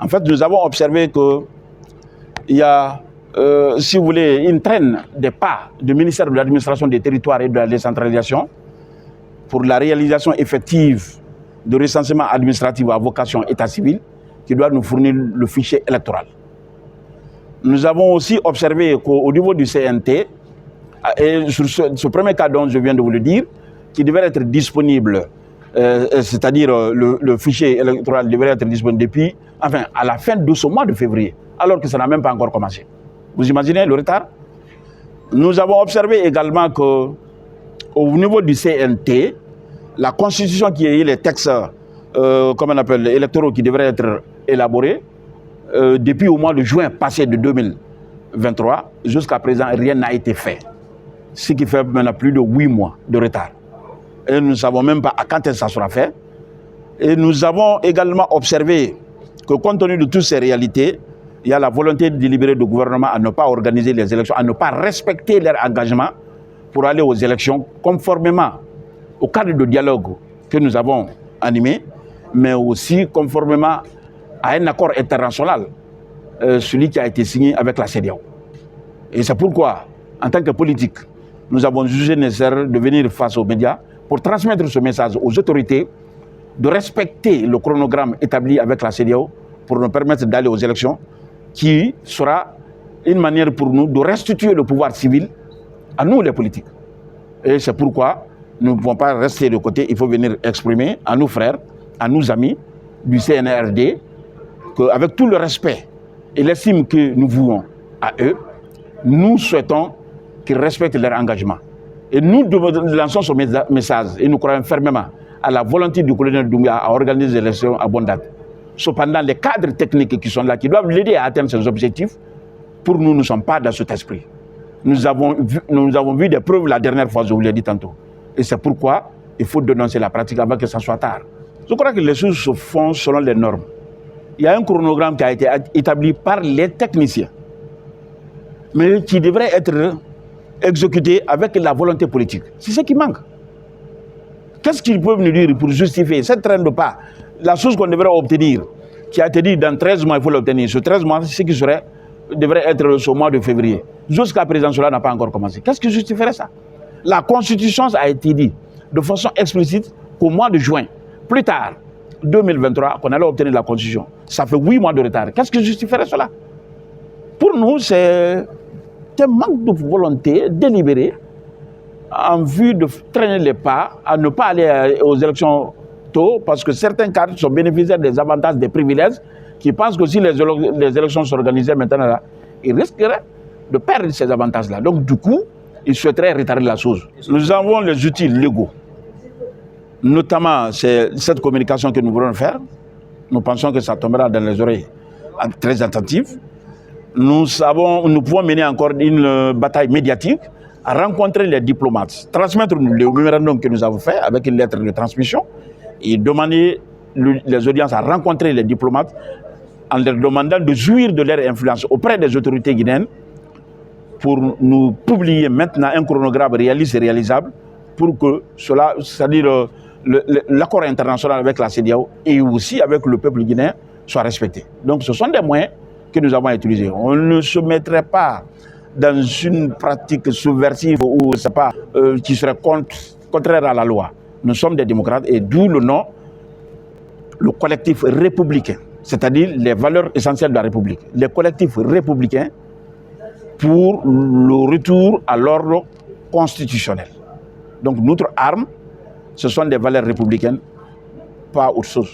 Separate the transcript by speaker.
Speaker 1: En fait, nous avons observé qu'il y a, si vous voulez, une traîne des pas du ministère de l'administration des territoires et de la décentralisation pour la réalisation effective de recensement administratif à vocation état civil qui doit nous fournir le fichier électoral. Nous avons aussi observé qu'au niveau du CNT, et sur ce premier cas dont je viens de vous le dire, qui devait être disponible, c'est-à-dire le fichier électoral devrait être disponible depuis, enfin, à la fin de ce mois de février, alors que ça n'a même pas encore commencé. Vous imaginez le retard? Nous avons observé également qu'au niveau du CNT, la constitution qui est les textes, comment on appelle, électoraux qui devraient être élaborés, depuis au mois de juin passé de 2023, jusqu'à présent, rien n'a été fait. Ce qui fait maintenant plus de 8 mois de retard. Et nous ne savons même pas à quand ça sera fait. Et nous avons également observé que compte tenu de toutes ces réalités, il y a la volonté délibérée du gouvernement à ne pas organiser les élections, à ne pas respecter leur engagement pour aller aux élections conformément au cadre de dialogue que nous avons animé, mais aussi conformément à un accord international, celui qui a été signé avec la CEDEAO. Et c'est pourquoi, en tant que politique, nous avons jugé nécessaire de venir face aux médias pour transmettre ce message aux autorités, de respecter le chronogramme établi avec la CEDEAO pour nous permettre d'aller aux élections, qui sera une manière pour nous de restituer le pouvoir civil à nous les politiques. Et c'est pourquoi nous ne pouvons pas rester de côté, il faut venir exprimer à nos frères, à nos amis du CNRD, qu'avec tout le respect et l'estime que nous vouons à eux, nous souhaitons qu'ils respectent leur engagement. Et nous lançons ce message et nous croyons fermement à la volonté du colonel Doumbouya à organiser les élections à bonne date. Cependant, les cadres techniques qui sont là, qui doivent l'aider à atteindre ses objectifs, pour nous, nous ne sommes pas dans cet esprit. Nous avons vu des preuves la dernière fois, je vous l'ai dit tantôt. Et c'est pourquoi il faut dénoncer la pratique avant que ça soit tard. Je crois que les choses se font selon les normes. Il y a un chronogramme qui a été établi par les techniciens, mais qui devrait être exécuté avec la volonté politique. C'est ce qui manque. Qu'est-ce qu'ils peuvent nous dire pour justifier cette traîne de pas? La chose qu'on devrait obtenir, qui a été dit dans 13 mois, il faut l'obtenir. Ce 13 mois, c'est ce qui devrait être ce mois de février. Jusqu'à présent, cela n'a pas encore commencé. Qu'est-ce qui justifierait ça? La Constitution a été dit de façon explicite qu'au mois de juin, plus tard, 2023, qu'on allait obtenir la Constitution. Ça fait 8 mois de retard. Qu'est-ce qui justifierait cela? Pour nous, c'est un manque de volonté délibérée en vue de traîner les pas, à ne pas aller aux élections tôt, parce que certains cadres sont bénéficiaires des avantages, des privilèges, qui pensent que si les élections s'organisaient maintenant, là, ils risqueraient de perdre ces avantages-là. Donc, du coup, ils souhaiteraient retarder la chose. Nous avons les outils légaux. Notamment, c'est cette communication que nous voulons faire. Nous pensons que ça tombera dans les oreilles très attentives. Nous pouvons mener encore une bataille médiatique à rencontrer les diplomates, transmettre le mémorandum que nous avons fait avec une lettre de transmission et demander les audiences à rencontrer les diplomates en leur demandant de jouir de leur influence auprès des autorités guinéennes pour nous publier maintenant un chronogramme réaliste et réalisable pour que cela, c'est-à-dire l'accord international avec la CEDEAO et aussi avec le peuple guinéen soit respecté. Donc ce sont des moyens que nous avons utilisés. On ne se mettrait pas dans une pratique subversive ou qui serait contraire à la loi. Nous sommes des démocrates et d'où le nom, le collectif républicain, c'est-à-dire les valeurs essentielles de la République. Les collectifs républicains pour le retour à l'ordre constitutionnel. Donc notre arme, ce sont des valeurs républicaines, pas autre chose.